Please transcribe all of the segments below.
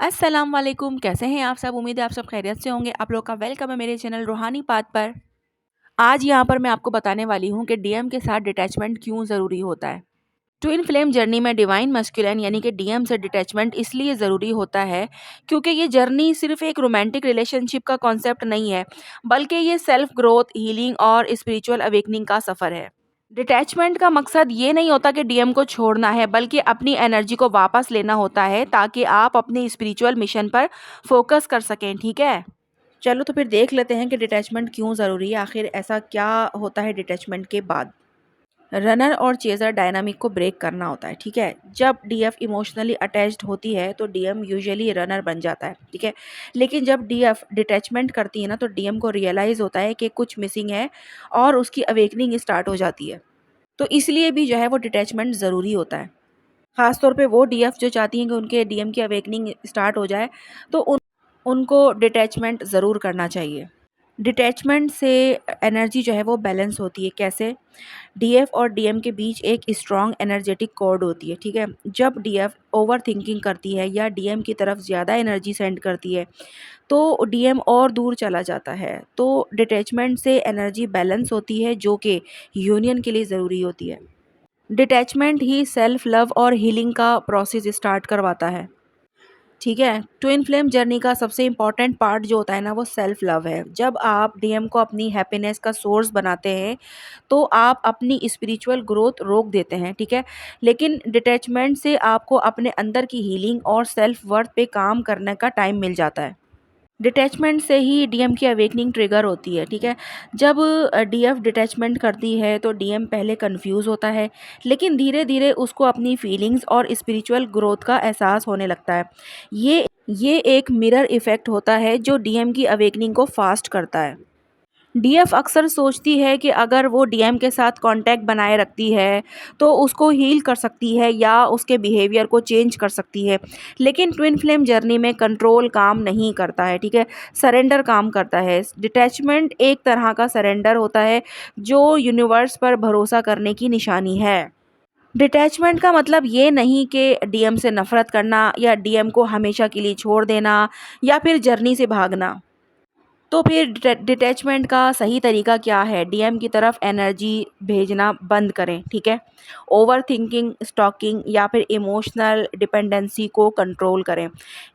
अस्सलाम वालेकुम, कैसे हैं आप सब? उम्मीद है आप सब खैरियत से होंगे। आप लोग का वेलकम है मेरे चैनल रूहानी पाथ पर। आज यहाँ पर मैं आपको बताने वाली हूँ कि डीएम के साथ डिटैचमेंट क्यों ज़रूरी होता है। ट्विन फ्लेम जर्नी में डिवाइन मस्कुलिन यानी कि डीएम से डिटैचमेंट इसलिए ज़रूरी होता है क्योंकि ये जर्नी सिर्फ एक रोमांटिक रिलेशनशिप का कॉन्सेप्ट नहीं है, बल्कि ये सेल्फ ग्रोथ, हीलिंग और स्पिरिचुअल अवेकनिंग का सफ़र है। डिटैचमेंट का मकसद ये नहीं होता कि डीएम को छोड़ना है, बल्कि अपनी एनर्जी को वापस लेना होता है ताकि आप अपने स्पिरिचुअल मिशन पर फोकस कर सकें। ठीक है, चलो तो फिर देख लेते हैं कि डिटैचमेंट क्यों ज़रूरी है। आखिर ऐसा क्या होता है डिटैचमेंट के बाद। रनर और चेज़र डायनामिक को ब्रेक करना होता है। ठीक है, जब डीएफ इमोशनली अटैच्ड होती है तो डीएम यूजुअली रनर बन जाता है। ठीक है, लेकिन जब डीएफ डिटैचमेंट करती है ना, तो डीएम को रियलाइज़ होता है कि कुछ मिसिंग है और उसकी अवेकनिंग स्टार्ट हो जाती है। तो इसलिए भी जो है वो डिटैचमेंट ज़रूरी होता है। ख़ास तौर पे वो डीएफ जो चाहती हैं कि उनके डीएम की अवेकनिंग स्टार्ट हो जाए, तो उनको डिटैचमेंट ज़रूर करना चाहिए। डिटैचमेंट से एनर्जी जो है वो बैलेंस होती है। कैसे? डीएफ और डीएम के बीच एक स्ट्रॉन्ग एनर्जेटिक कॉर्ड होती है। ठीक है, जब डीएफ ओवर थिंकिंग करती है या डीएम की तरफ ज़्यादा एनर्जी सेंड करती है, तो डीएम और दूर चला जाता है। तो डिटैचमेंट से एनर्जी बैलेंस होती है, जो कि यूनियन के लिए ज़रूरी होती है। डिटैचमेंट ही सेल्फ लव और हीलिंग का प्रोसेस स्टार्ट करवाता है। ठीक है, ट्विन फ्लेम जर्नी का सबसे इम्पॉर्टेंट पार्ट जो होता है ना, वो सेल्फ लव है। जब आप डीएम को अपनी हैप्पीनेस का सोर्स बनाते हैं, तो आप अपनी स्पिरिचुअल ग्रोथ रोक देते हैं। ठीक है, लेकिन डिटैचमेंट से आपको अपने अंदर की हीलिंग और सेल्फ वर्थ पे काम करने का टाइम मिल जाता है। डिटैचमेंट से ही डीएम की अवेकनिंग ट्रिगर होती है। ठीक है, जब डीएफ डिटैचमेंट करती है तो डीएम पहले कंफ्यूज होता है, लेकिन धीरे धीरे उसको अपनी फीलिंग्स और स्पिरिचुअल ग्रोथ का एहसास होने लगता है। ये एक मिरर इफेक्ट होता है जो डीएम की अवेकनिंग को फास्ट करता है। डीएफ अक्सर सोचती है कि अगर वो डीएम के साथ कांटेक्ट बनाए रखती है तो उसको हील कर सकती है या उसके बिहेवियर को चेंज कर सकती है, लेकिन ट्विन फ्लेम जर्नी में कंट्रोल काम नहीं करता है। ठीक है, सरेंडर काम करता है। डिटैचमेंट एक तरह का सरेंडर होता है जो यूनिवर्स पर भरोसा करने की निशानी है। डिटैचमेंट का मतलब ये नहीं कि डीएम से नफरत करना या डीएम को हमेशा के लिए छोड़ देना या फिर जर्नी से भागना। तो फिर डिटैचमेंट का सही तरीका क्या है? डीएम की तरफ एनर्जी भेजना बंद करें। ठीक है, ओवर थिंकिंग, स्टॉकिंग या फिर इमोशनल डिपेंडेंसी को कंट्रोल करें।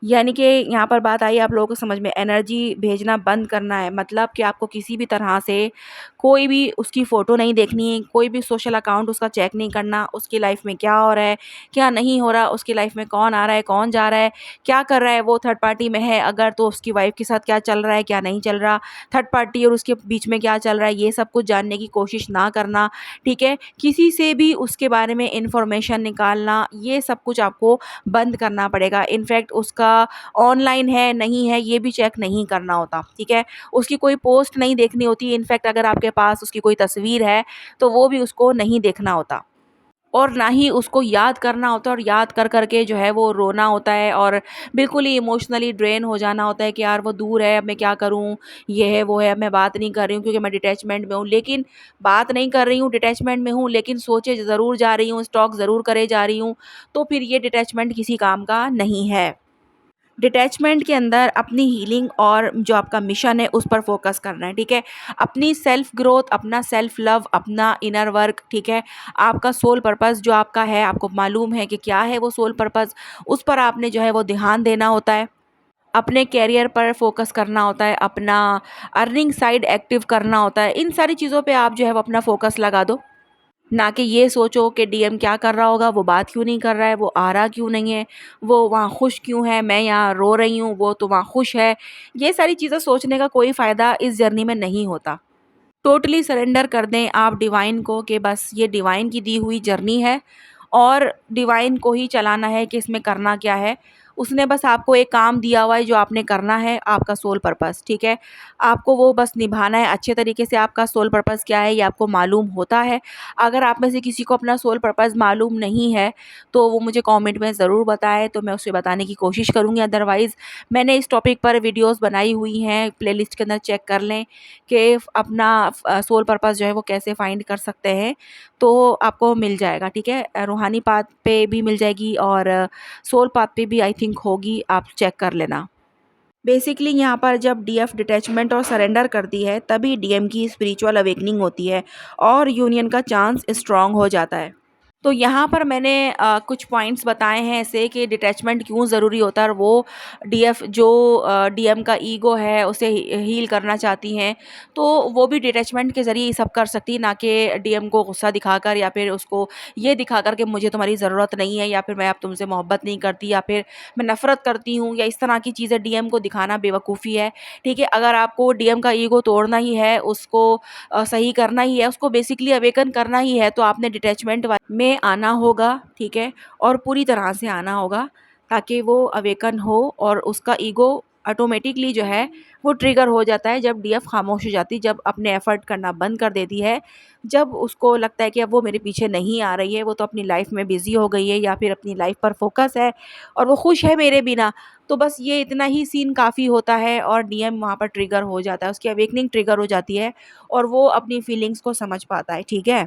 यानी कि यहाँ पर बात आई आप लोगों को समझ में, एनर्जी भेजना बंद करना है मतलब कि आपको किसी भी तरह से कोई भी उसकी फ़ोटो नहीं देखनी है, कोई भी सोशल अकाउंट उसका चेक नहीं करना, उसकी लाइफ में क्या हो रहा है, क्या नहीं हो रहा, उसकी लाइफ में कौन आ रहा है, कौन जा रहा है, क्या कर रहा है, वो थर्ड पार्टी में है अगर तो उसकी वाइफ के साथ क्या चल रहा है, क्या नहीं चल रहा, थर्ड पार्टी और उसके बीच में क्या चल रहा है, ये सब कुछ जानने की कोशिश ना करना। ठीक है, किसी से भी उसके बारे में इंफॉर्मेशन निकालना, ये सब कुछ आपको बंद करना पड़ेगा। इनफैक्ट उसका ऑनलाइन है नहीं है ये भी चेक नहीं करना होता। ठीक है, उसकी कोई पोस्ट नहीं देखनी होती। इनफैक्ट अगर आपके पास उसकी कोई तस्वीर है तो वो भी उसको नहीं देखना होता, और ना ही उसको याद करना होता है, और याद कर कर के जो है वो रोना होता है और बिल्कुल ही इमोशनली ड्रेन हो जाना होता है कि यार वो दूर है, अब मैं क्या करूँ, ये है वो है, अब मैं बात नहीं कर रही हूँ क्योंकि मैं डिटैचमेंट में हूँ। लेकिन बात नहीं कर रही हूँ, डिटैचमेंट में हूँ, लेकिन सोचे ज़रूर जा रही हूँ, स्टॉक ज़रूर करे जा रही हूँ, तो फिर ये डिटैचमेंट किसी काम का नहीं है। डिटैचमेंट के अंदर अपनी हीलिंग और जो आपका मिशन है उस पर फोकस करना है। ठीक है, अपनी सेल्फ ग्रोथ, अपना सेल्फ लव, अपना इनर वर्क। ठीक है, आपका सोल पर्पस जो आपका है, आपको मालूम है कि क्या है वो सोल पर्पस, उस पर आपने जो है वो ध्यान देना होता है। अपने कैरियर पर फोकस करना होता है, अपना अर्निंग साइड एक्टिव करना होता है। इन सारी चीज़ों पे आप जो है वो अपना फोकस लगा दो, ना कि ये सोचो कि डीएम क्या कर रहा होगा, वो बात क्यों नहीं कर रहा है, वो आ रहा क्यों नहीं है, वो वहाँ खुश क्यों है, मैं यहाँ रो रही हूँ, वो तो वहाँ खुश है। ये सारी चीज़ें सोचने का कोई फ़ायदा इस जर्नी में नहीं होता। टोटली सरेंडर कर दें आप डिवाइन को कि बस ये डिवाइन की दी हुई जर्नी है और डिवाइन को ही चलाना है कि इसमें करना क्या है। उसने बस आपको एक काम दिया हुआ है जो आपने करना है, आपका सोल पर्पस। ठीक है, आपको वो बस निभाना है अच्छे तरीके से। आपका सोल पर्पस क्या है ये आपको मालूम होता है। अगर आप में से किसी को अपना सोल पर्पस मालूम नहीं है तो वो मुझे कमेंट में ज़रूर बताए, तो मैं उसे बताने की कोशिश करूँगी। अदरवाइज़ मैंने इस टॉपिक पर वीडियोस बनाई हुई हैं, प्लेलिस्ट के अंदर चेक कर लें कि अपना सोल पर्पस जो है वो कैसे फाइंड कर सकते हैं, तो आपको मिल जाएगा। ठीक है, रूहानी पाथ पे भी मिल जाएगी और सोल पाथ पे भी आई थिंक थिंक होगी, आप चेक कर लेना। बेसिकली यहाँ पर जब डीएफ डिटैचमेंट और सरेंडर करती है तभी डीएम की स्पिरिचुअल अवेकनिंग होती है और यूनियन का चांस स्ट्रांग हो जाता है। तो यहाँ पर मैंने कुछ पॉइंट्स बताए हैं ऐसे कि डिटैचमेंट क्यों ज़रूरी होता है, और वो डीएफ जो डीएम का ईगो है उसे हील करना चाहती हैं, तो वो भी डिटैचमेंट के ज़रिए ये सब कर सकती है, ना कि डीएम को गुस्सा दिखाकर या फिर उसको ये दिखाकर कि मुझे तुम्हारी ज़रूरत नहीं है, या फिर मैं अब तुमसे मोहब्बत नहीं करती, या फिर मैं नफ़रत करती हूँ, या इस तरह की चीज़ें डीएम को दिखाना बेवकूफ़ी है। ठीक है, अगर आपको डीएम का ईगो तोड़ना ही है, उसको सही करना ही है, उसको बेसिकली अवेकन करना ही है, तो आपने डिटैचमेंट में आना होगा। ठीक है, और पूरी तरह से आना होगा ताकि वो अवेकन हो, और उसका ईगो ऑटोमेटिकली जो है वो ट्रिगर हो जाता है जब डीएफ खामोश हो जाती है, जब अपने एफर्ट करना बंद कर देती है, जब उसको लगता है कि अब वो मेरे पीछे नहीं आ रही है, वो तो अपनी लाइफ में बिज़ी हो गई है या फिर अपनी लाइफ पर फोकस है और वो खुश है मेरे बिना। तो बस ये इतना ही सीन काफ़ी होता है और डीएम वहाँ पर ट्रिगर हो जाता है, उसकी अवेकनिंग ट्रिगर हो जाती है और वो अपनी फीलिंग्स को समझ पाता है। ठीक है,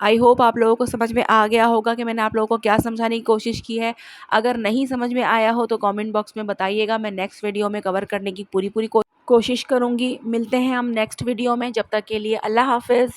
आई होप आप लोगों को समझ में आ गया होगा कि मैंने आप लोगों को क्या समझाने की कोशिश की है। अगर नहीं समझ में आया हो तो कमेंट बॉक्स में बताइएगा, मैं नेक्स्ट वीडियो में कवर करने की पूरी पूरी कोशिश करूँगी। मिलते हैं हम नेक्स्ट वीडियो में, जब तक के लिए अल्लाह हाफ़िज़।